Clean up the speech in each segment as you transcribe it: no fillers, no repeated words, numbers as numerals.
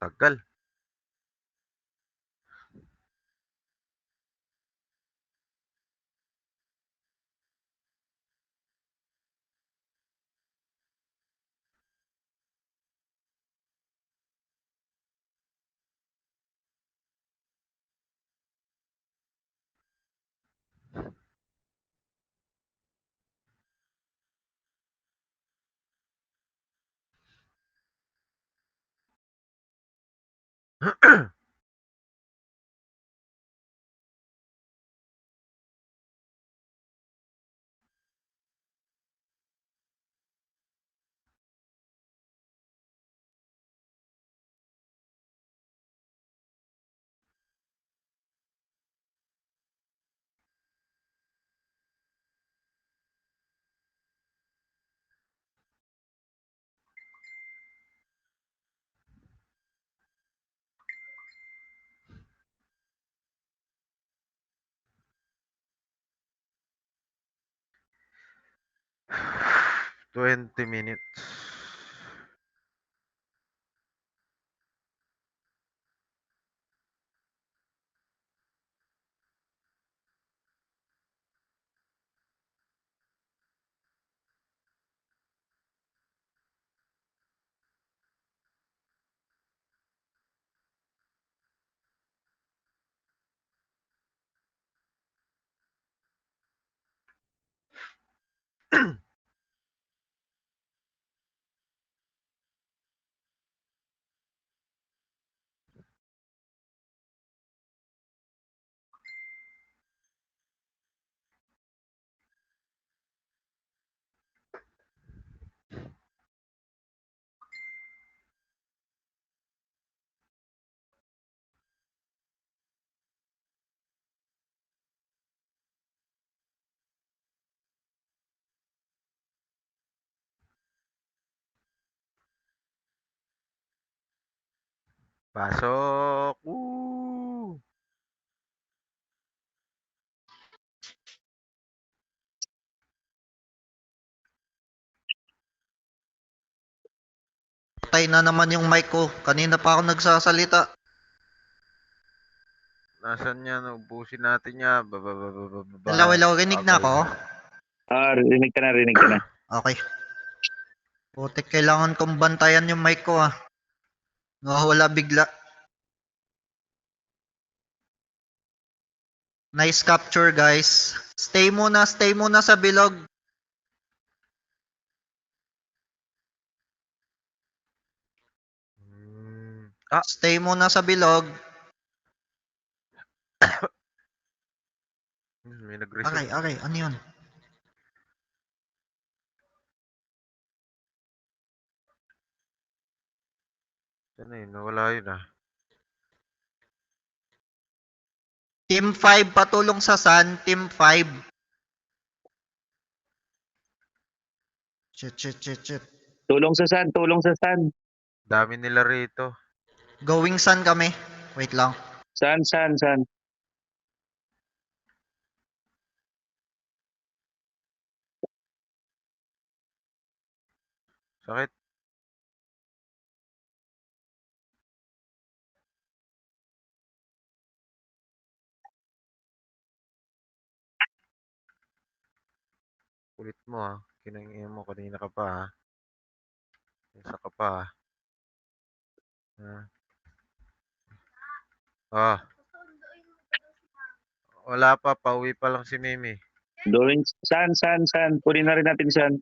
Tagal. Twenty minutes. Pasok. Woo! Patay na naman yung mic ko. Kanina pa ako nagsasalita. Nasaan yan? Ubusin natin yan. Hello, hello. Rinig na Babay. ako? Rinig ka na, rinig ka na. Okay. Putik, kailangan kong bantayan yung mic ko ah. Nawawala bigla. Nice capture guys. Stay muna sa bilog. Stay muna sa bilog. May nag-resume. Okay. Ano yun? Ano yun? Nawala yun ah. Team 5 patulong sa Sun. Team 5. Shit. Tulong sa San, tulong sa San. Dami nila rito. Going Sun kami. Wait lang. San. Sakit. Kulit mo ah. Kinangin mo kanina ka pa ah. Isa ka pa ah. Ah. Wala pa. Pauwi pa lang si Mimi. Going San. Kunin na rin natin San.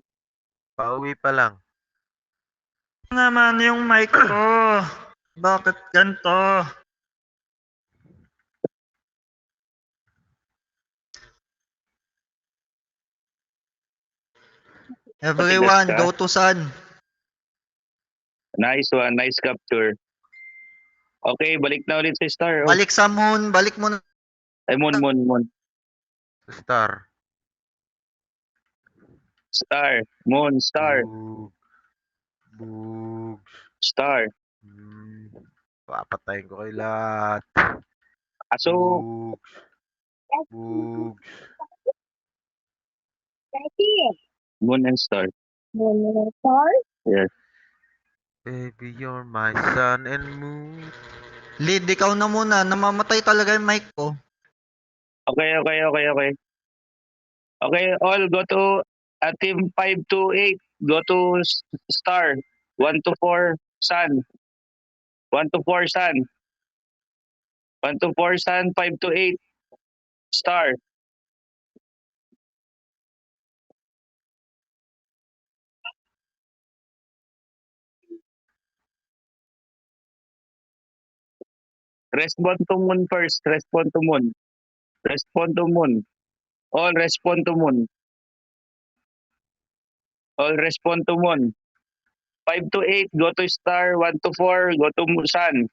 Pauwi pa lang. Naman yung mic ko. Bakit ganito? Everyone, go to Sun. Nice one, nice capture. Okay, balik na ulit sa Star. Oh. Balik sa Moon. Balik mo na. Ay, Moon. Star. Star. Moon, Star. Bug. Star. Papatayin ko kay lahat. Aso. Bugs. Moon and Star. Moon and Star? Yes. Baby, you're my sun and moon. Lead, ikaw na muna. Namamatay talaga yung mic ko. Okay. Okay, all go to team 5 to 8. Go to star. 1 to 4 sun. 1 to 4 sun. 1 to 4 sun. 5 to 8 star. Respond to moon first. Respond to moon. Respond to moon. All respond to moon. All respond to moon. 5 to 8 go to star. 1 to 4 go to sun.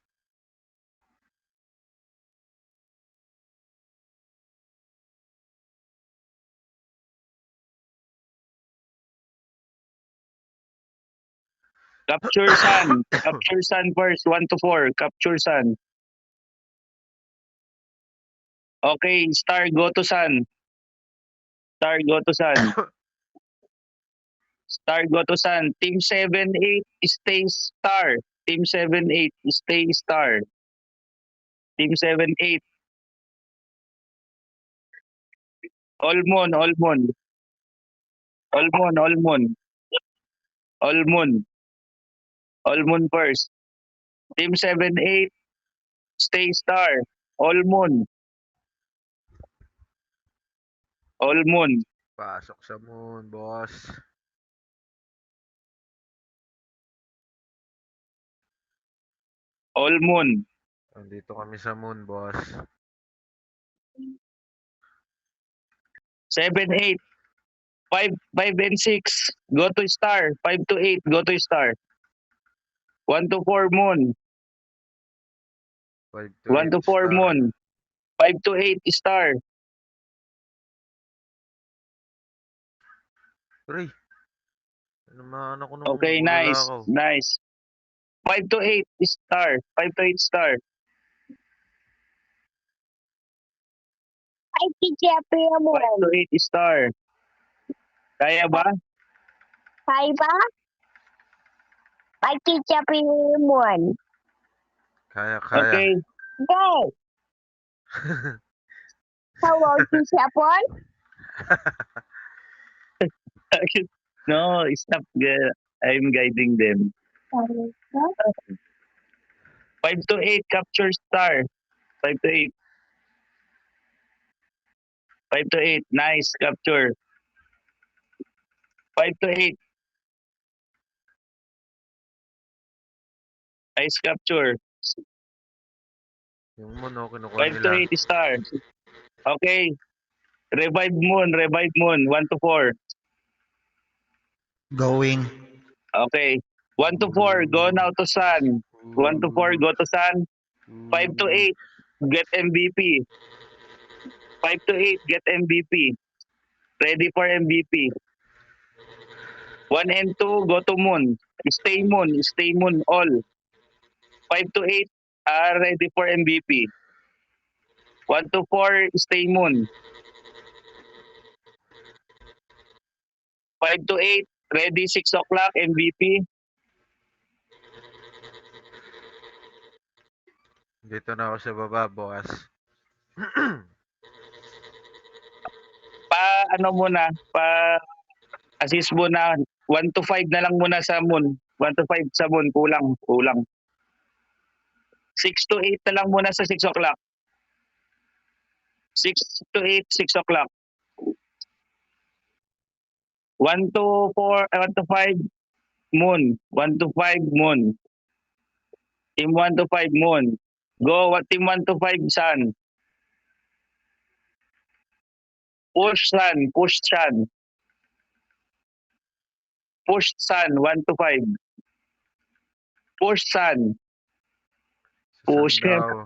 Capture sun. Capture sun first. 1 to 4. Capture sun. Okay, star go to sun. Star go to sun. Star go to sun. Team 7-8 stay star. Team 7-8 stay star. Team 7-8. All moon, all moon. All moon, all moon. All moon. All moon first. Team 7-8 stay star. All moon. All moon. Pasok sa moon, boss. All moon. Nandito kami sa moon, boss. 7-8. 5 and 6 go to star. 5 to 8 go to star. 1 to 4 moon. 5 to 1 8 to 4 star. moon. 5 to 8 star. Ray. Naman ako nung Okay, nice. lalakaw. Nice. 5 to 8 star. 5 to 8 star. Ay, teacher mo. 5 to 8 star. Kaya ba? Kaya ba? Ay, teacher mo. Kaya, kaya. Okay. Okay. Hello, teacher Paul. No, stop. I'm guiding them. 5 to 8 capture star. 5 to 8. 5 to 8. Nice capture. 5 to 8. Nice capture. Yung moon, oh, kinukuha 5 to nila. 8 star. Okay. Revive moon. Revive moon. 1 to 4. Going. Okay. 1 to 4. Go now to sun. 1 to 4. Go to sun. 5 to 8. Get MVP. 5 to 8. Get MVP. Ready for MVP. 1 and 2. Go to moon. Stay moon. Stay moon all. 5 to 8 are ready for MVP. 1 to 4, stay moon. 5 to 8, ready 6 o'clock, MVP. Dito na ako sa baba, boss. Ano muna, assist muna. 1 to 5 na lang muna sa moon. 1 to 5 sa moon, kulang. 6 to 8 na lang muna sa 6 o'clock. 6 to 8, 6 o'clock. 1 to 4, 1 to 5, moon. 1 to 5, moon. Team 1 to 5, moon. Go, team 1 to 5, sun. Push sun, push sun. Push sun, 1 to 5. Push sun. Sa Push him. Sandaw.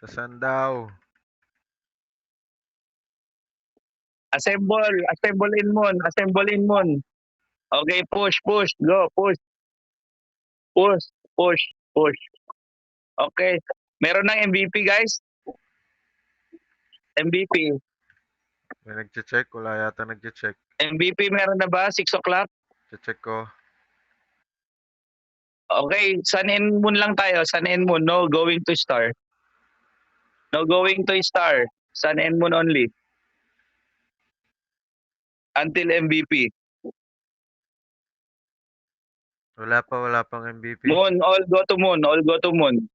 Sa Sandaw. Assemble. Assemble in moon. Assemble in moon. Okay, push. Go, push. Push. Okay. Meron ng MVP, guys. MVP. May nagche-check. Wala yata nagche-check. MVP meron na ba? 6 o'clock? Che-check ko. Okay, Sun and Moon lang tayo. Sun and Moon, no going to star. No going to star. Sun and Moon only. Until MVP. Wala pang MVP. Moon, all go to Moon. All go to Moon.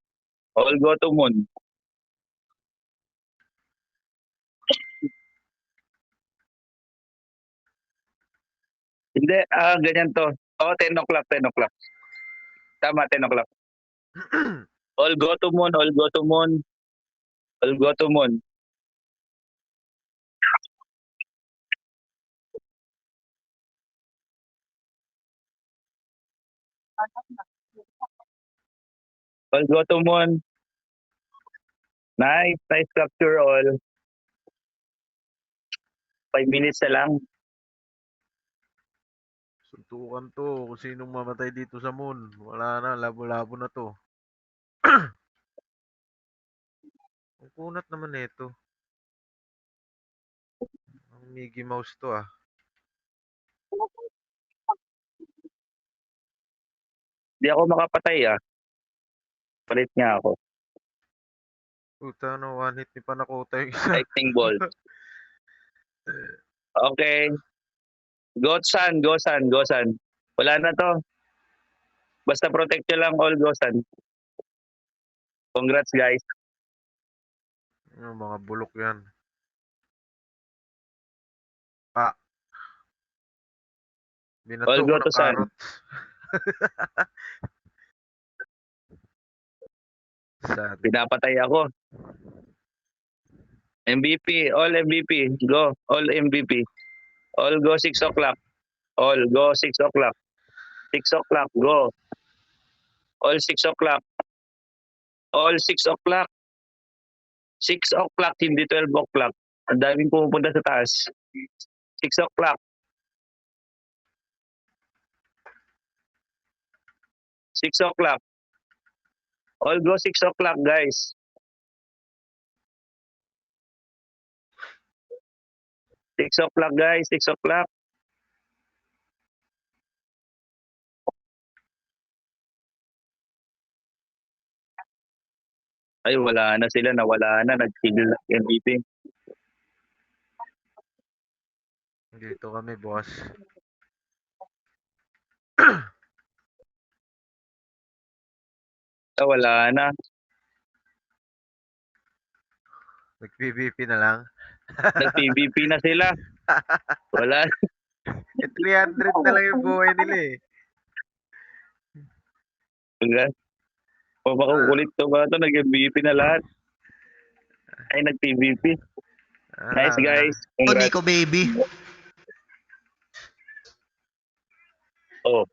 All go to Moon. Hindi, ganyan to. 10 o'clock, 10 o'clock. Tama, 10 o'clock. All go to Moon, all go to Moon. All go to Moon. All go to Moon. Nice capture all. 5 minutes na lang. Suntukan to. Kung sinong mamatay dito sa moon. Wala na. Labo-labo na to. Ang kunat naman nito. Ang Mickey Mouse to ah. Di ako makapatay Palit nga ako. Puta no. One hit ni Panakota yung isa. Lightning ball. Okay. Go Sun, go Sun, go Sun. Wala na to. Basta protect nyo lang all go Sun. Congrats guys. Yung mga bulok yan. Ah. Binato All ko go ng to Sun. carrots. Sad. Pinapatay ako. MVP, all MVP. Go, all MVP. All go 6 o'clock. All go 6 o'clock. 6 o'clock, go. All 6 o'clock. All 6 o'clock. 6 o'clock, hindi 12 o'clock. Ang daming pumupunta sa taas. 6 o'clock. 6 o'clock. All go 6 o'clock, guys. 6 o'clock, guys. 6 o'clock. Ay, wala na sila. Nawala na. Nag-tigil na MVP. Dito kami, boss. Wala na. Nag-PVP na lang. Nag-PVP na sila. Wala. 300 na lang yung buhay nila eh. Wala. Makukulit to ba ito? Nag-MVP na lahat. Ay, nag-PVP. Nice, guys. Oh, Congrats. Nico baby. Oh,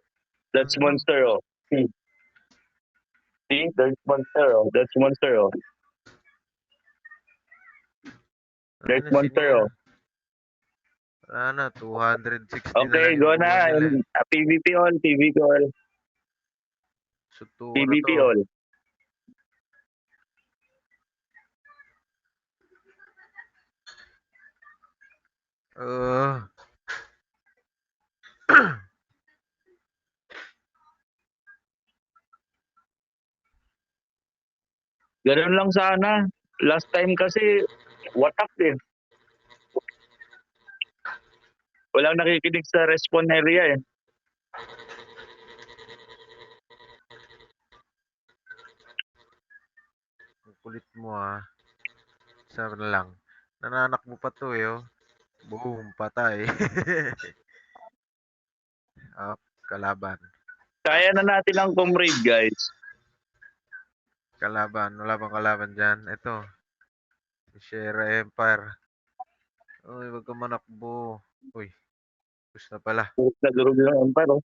that's monster, oh. See, there's monster, oh. That's monster, oh. There's monster, oh. Wala na, 260 Okay, na lang go yung na. buhay nila eh. PVP all, PVP all. Suntukan na PVP to. all. Ganun lang sana. Last time kasi, watak eh. Walang nakikinig sa respawn area eh. Ang kulit mo ah. Isa na lang. Nananak mo pa to eh oh. Boom, patay. Kalaban. Kaya na natin ang comrade, guys. Kalaban. Wala bang kalaban dyan? Ito. Sierra Empire. Uy, wag ka manakbo. Uy. Push na pala. Nagurog yung Empire, oh.